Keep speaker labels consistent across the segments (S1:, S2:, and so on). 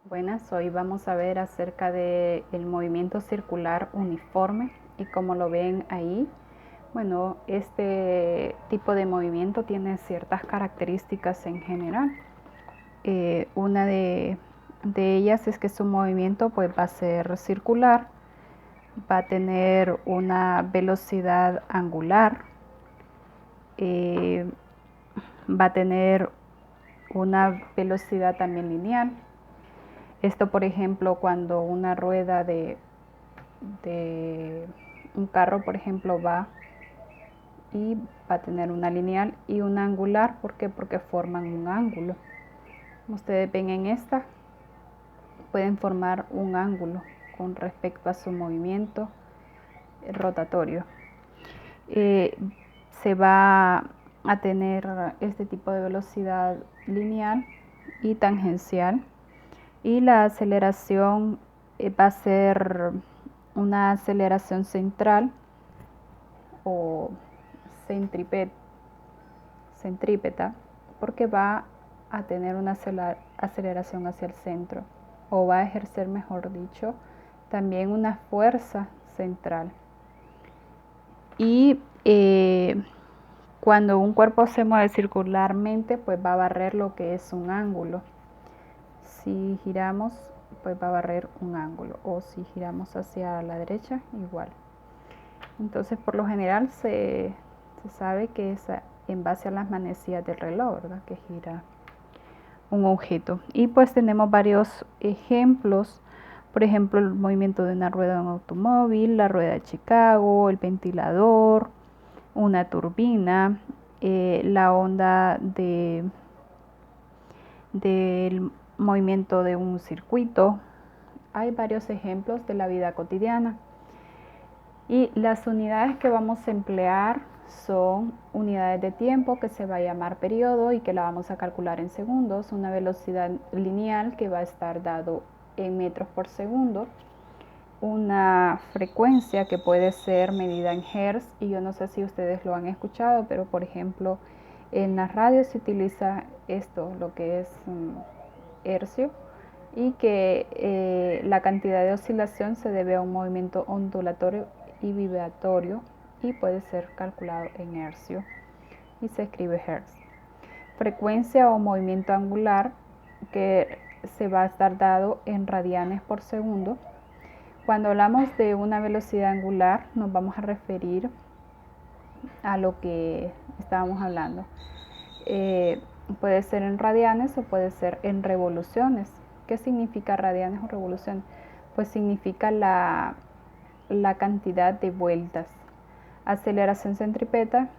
S1: Buenas, hoy vamos a ver acerca del movimiento circular uniforme y como lo ven ahí, bueno, este tipo de movimiento tiene ciertas características en general. Una de ellas es que su movimiento pues va a ser circular, va a tener una velocidad angular, va a tener una velocidad también lineal. Esto, por ejemplo, cuando una rueda de un carro, por ejemplo, va a tener una lineal y una angular. ¿Por qué? Porque forman un ángulo. Como ustedes ven en esta, pueden formar un ángulo con respecto a su movimiento rotatorio. Se va a tener este tipo de velocidad lineal y tangencial, y la aceleración va a ser una aceleración central o centrípeta, porque va a tener una aceleración hacia el centro, o va a ejercer, mejor dicho, también una fuerza central. Y cuando un cuerpo se mueve circularmente, pues va a barrer lo que es un ángulo. Si giramos, pues va a barrer un ángulo, o si giramos hacia la derecha, igual. Entonces, por lo general se sabe que es en base a las manecillas del reloj, ¿verdad?, que gira un objeto. Y pues tenemos varios ejemplos. Por ejemplo, el movimiento de una rueda de un automóvil, la rueda de Chicago, el ventilador, una turbina, la onda del movimiento de un circuito. Hay varios ejemplos de la vida cotidiana. Y las unidades que vamos a emplear son unidades de tiempo, que se va a llamar periodo y que la vamos a calcular en segundos, una velocidad lineal que va a estar dado en metros por segundo, una frecuencia que puede ser medida en hertz, y yo no sé si ustedes lo han escuchado, pero por ejemplo en la radio se utiliza esto, lo que es hercio, y que la cantidad de oscilación se debe a un movimiento ondulatorio y vibratorio, y puede ser calculado en hercio y se escribe hertz. Frecuencia o movimiento angular, que se va a estar dado en radianes por segundo. Cuando hablamos de una velocidad angular, nos vamos a referir a lo que estábamos hablando. Puede ser en radianes o puede ser en revoluciones. ¿Qué significa radianes o revoluciones? Pues significa la cantidad de vueltas. Aceleración centrípeta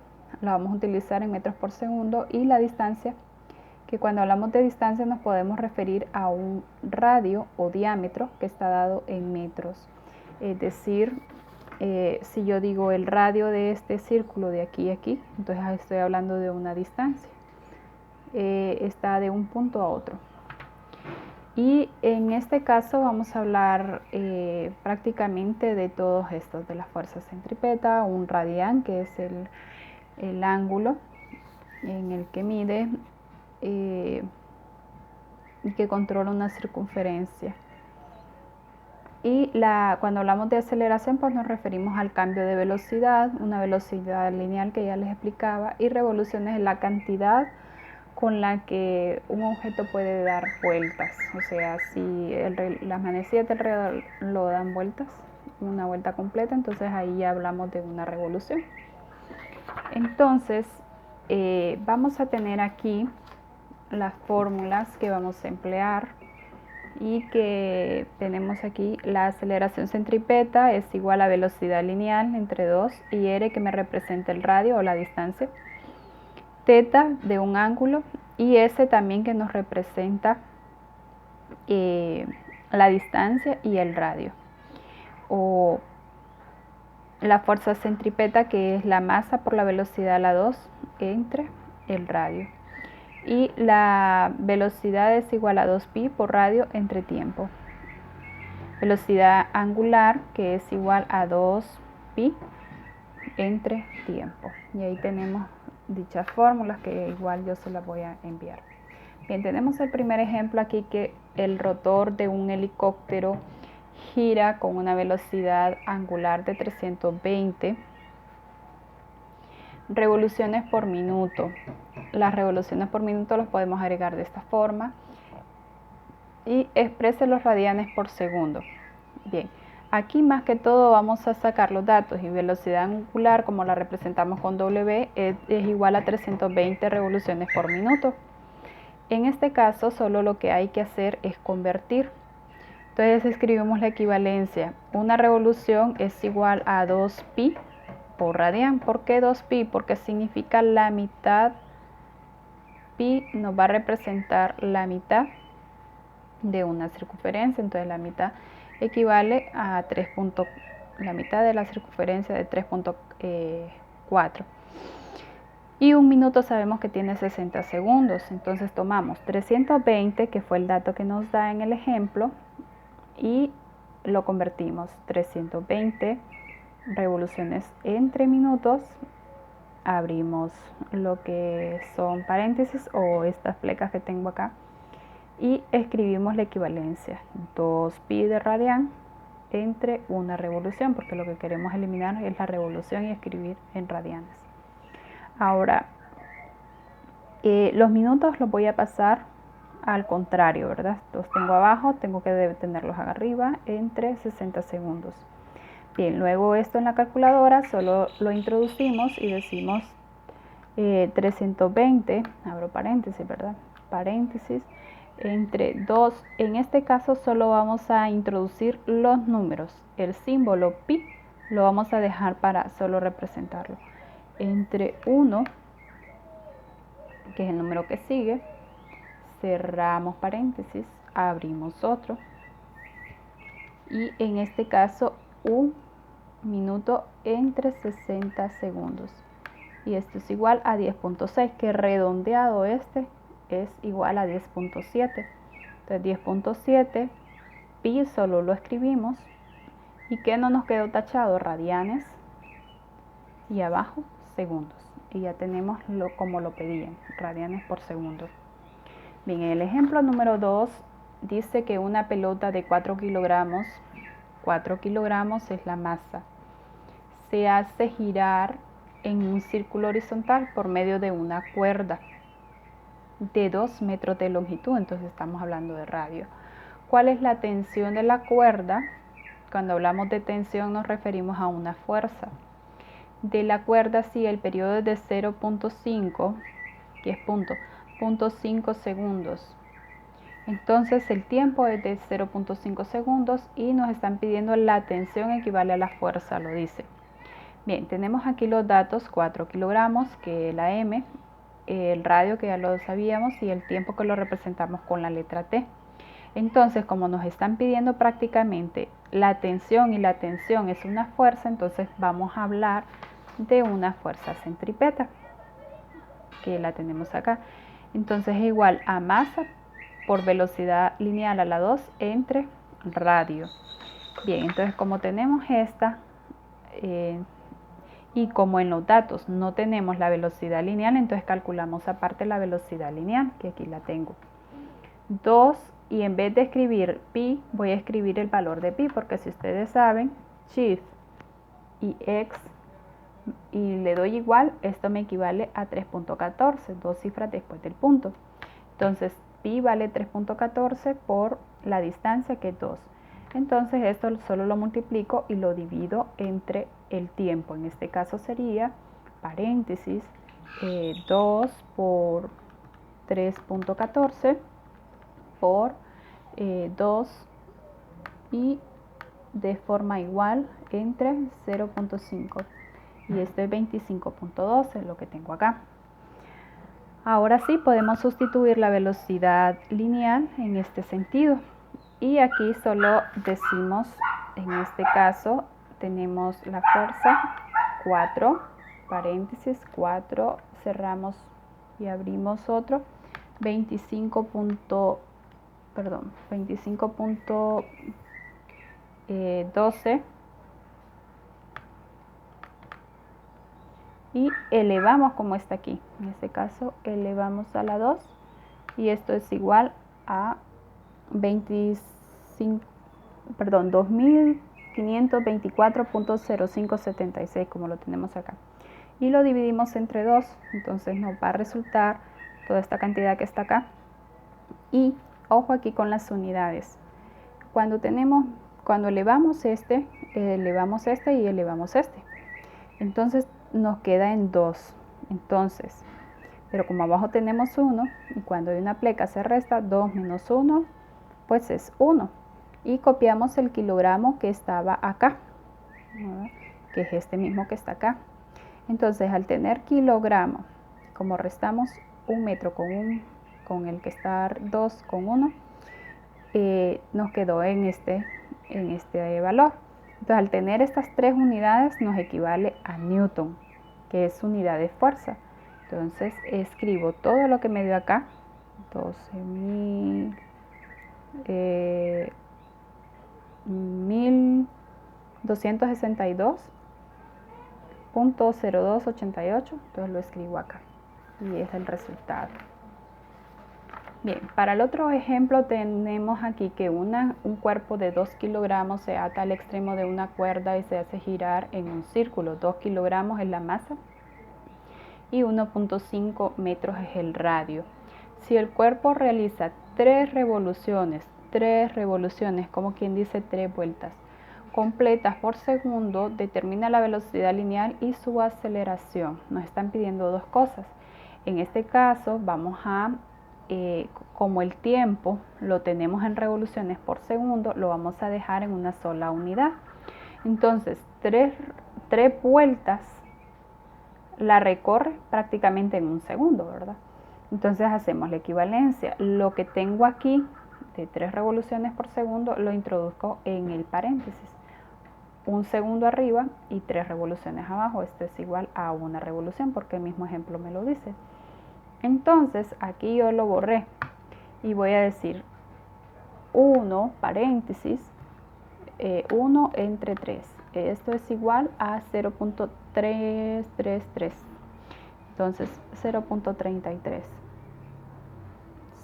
S1: la vamos a utilizar en metros por segundo, y la distancia, que cuando hablamos de distancia nos podemos referir a un radio o diámetro que está dado en metros. Es decir, si yo digo el radio de este círculo de aquí a aquí, entonces estoy hablando de una distancia. Está de un punto a otro. Y en este caso vamos a hablar prácticamente de todos estos, de la fuerza centrípeta, un radián, que es el ángulo en el que mide y que controla una circunferencia. Y cuando hablamos de aceleración, pues nos referimos al cambio de velocidad, una velocidad lineal que ya les explicaba, y revoluciones es la cantidad con la que un objeto puede dar vueltas. O sea, si las manecillas del reloj lo dan vueltas, una vuelta completa, entonces ahí ya hablamos de una revolución. Entonces, vamos a tener aquí las fórmulas que vamos a emplear, y que tenemos aquí: la aceleración centrípeta es igual a velocidad lineal entre 2 y r, que me representa el radio o la distancia, teta de un ángulo, y s también, que nos representa la distancia y el radio, o la fuerza centrípeta, que es la masa por la velocidad a la 2 entre el radio, y la velocidad es igual a 2pi por radio entre tiempo. Velocidad angular, que es igual a 2pi entre tiempo. Y ahí tenemos dichas fórmulas, que igual yo se las voy a enviar. Bien, tenemos el primer ejemplo aquí, que el rotor de un helicóptero gira con una velocidad angular de 320 revoluciones por minuto. Las revoluciones por minuto las podemos agregar de esta forma y exprese los radianes por segundo. Bien, aquí más que todo vamos a sacar los datos, y velocidad angular, como la representamos con W, es igual a 320 revoluciones por minuto. En este caso solo lo que hay que hacer es convertir. Entonces escribimos la equivalencia. Una revolución es igual a 2pi por radián. ¿Por qué 2pi? Porque significa la mitad. Pi nos va a representar la mitad de una circunferencia. Entonces la mitad equivale a 3. La mitad de la circunferencia de 3.4. Y un minuto sabemos que tiene 60 segundos. Entonces tomamos 320, que fue el dato que nos da en el ejemplo, y lo convertimos. 320 revoluciones entre minutos. Abrimos lo que son paréntesis o estas flecas que tengo acá y escribimos la equivalencia. 2pi de radián entre una revolución, porque lo que queremos eliminar es la revolución y escribir en radianes. Ahora, los minutos los voy a pasar al contrario, ¿verdad? Los tengo abajo, tengo que tenerlos arriba entre 60 segundos. Bien, luego esto en la calculadora solo lo introducimos y decimos 320, abro paréntesis, ¿verdad? Paréntesis, entre 2, en este caso solo vamos a introducir los números. El símbolo pi lo vamos a dejar para solo representarlo. Entre 1, que es el número que sigue, cerramos paréntesis, abrimos otro, y en este caso un minuto entre 60 segundos, y esto es igual a 10.6, que redondeado este es igual a 10.7. Entonces 10.7 pi solo lo escribimos, y que no nos quedó tachado, radianes, y abajo segundos, y ya tenemos como lo pedían, radianes por segundo. Bien, el ejemplo número 2 dice que una pelota de 4 kilogramos es la masa, se hace girar en un círculo horizontal por medio de una cuerda de 2 metros de longitud. Entonces estamos hablando de radio. ¿Cuál es la tensión de la cuerda? Cuando hablamos de tensión nos referimos a una fuerza. De la cuerda, si el periodo es de 0.5, que es 0.5 segundos. Entonces el tiempo es de 0.5 segundos y nos están pidiendo la tensión equivale a la fuerza, lo dice. Bien, tenemos aquí los datos: 4 kilogramos, que es la M, el radio, que ya lo sabíamos, y el tiempo, que lo representamos con la letra T. Entonces, como nos están pidiendo prácticamente la tensión, y la tensión es una fuerza, entonces vamos a hablar de una fuerza centrípeta, que la tenemos acá. Entonces es igual a masa por velocidad lineal a la 2 entre radio. Bien, entonces como tenemos esta, y como en los datos no tenemos la velocidad lineal, entonces calculamos aparte la velocidad lineal, que aquí la tengo. 2, y en vez de escribir pi, voy a escribir el valor de pi, porque si ustedes saben, shift y x, y le doy igual, esto me equivale a 3.14, 2 cifras después del punto. Entonces pi vale 3.14 por la distancia, que es 2. Entonces esto solo lo multiplico y lo divido entre el tiempo. En este caso sería paréntesis 2 por 3.14 por 2, y de forma igual entre 0.5, y esto es 25.12, lo que tengo acá. Ahora sí podemos sustituir la velocidad lineal en este sentido, y aquí solo decimos, en este caso tenemos la fuerza 4, paréntesis 4, cerramos y abrimos otro, 25.12, y elevamos como está aquí. En este caso elevamos a la 2 y esto es igual a 2524.0576, como lo tenemos acá. Y lo dividimos entre 2, entonces nos va a resultar toda esta cantidad que está acá. Y ojo aquí con las unidades. Cuando elevamos este y elevamos este, entonces nos queda en 2. Entonces, pero como abajo tenemos 1, y cuando hay una pleca se resta, 2 menos 1, pues es 1. Y copiamos el kilogramo que estaba acá, ¿verdad? Que es este mismo que está acá. Entonces, al tener kilogramo, como restamos un metro con el que está 2 con 1, nos quedó en este valor. Entonces, al tener estas 3 unidades, nos equivale a newton, que es unidad de fuerza. Entonces, escribo todo lo que me dio acá, 12.262.0288, entonces lo escribo acá y es el resultado. Bien, para el otro ejemplo tenemos aquí que un cuerpo de 2 kilogramos se ata al extremo de una cuerda y se hace girar en un círculo. 2 kilogramos es la masa y 1.5 metros es el radio. Si el cuerpo realiza 3 revoluciones, como quien dice 3 vueltas, completas por segundo, determina la velocidad lineal y su aceleración. Nos están pidiendo 2 cosas. En este caso vamos a, como el tiempo lo tenemos en revoluciones por segundo, lo vamos a dejar en una sola unidad. Entonces, 3 vueltas la recorre prácticamente en un segundo, ¿verdad? Entonces hacemos la equivalencia. Lo que tengo aquí de 3 revoluciones por segundo lo introduzco en el paréntesis. Un segundo arriba y 3 revoluciones abajo. Esto es igual a una revolución porque el mismo ejemplo me lo dice. Entonces aquí yo lo borré y voy a decir 1 paréntesis 1 entre 3. Esto es igual a 0.333. Entonces 0.33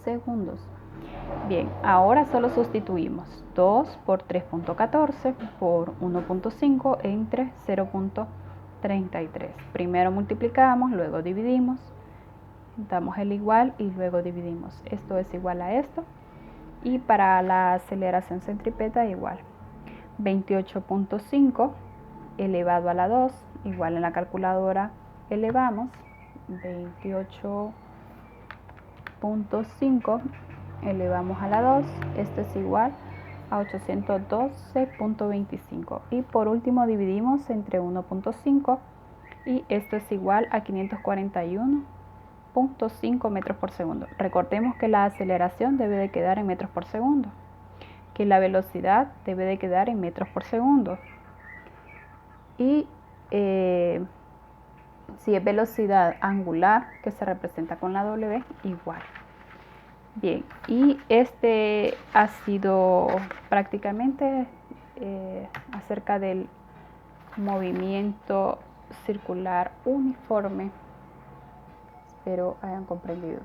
S1: segundos. Bien, ahora solo sustituimos 2 por 3.14 por 1.5 entre 0.33. Primero multiplicamos, luego dividimos, damos el igual y luego dividimos. Esto es igual a esto. Y para la aceleración centrípeta igual. 28.5 elevado a la 2, igual en la calculadora elevamos. 28.5 elevamos a la 2, esto es igual a 812.25 y por último dividimos entre 1.5 y esto es igual a 541.5 metros por segundo. Recordemos que la aceleración debe de quedar en metros por segundo, que la velocidad debe de quedar en metros por segundo y si es velocidad angular, que se representa con la W, igual. Bien, y este ha sido prácticamente acerca del movimiento circular uniforme. Espero hayan comprendido.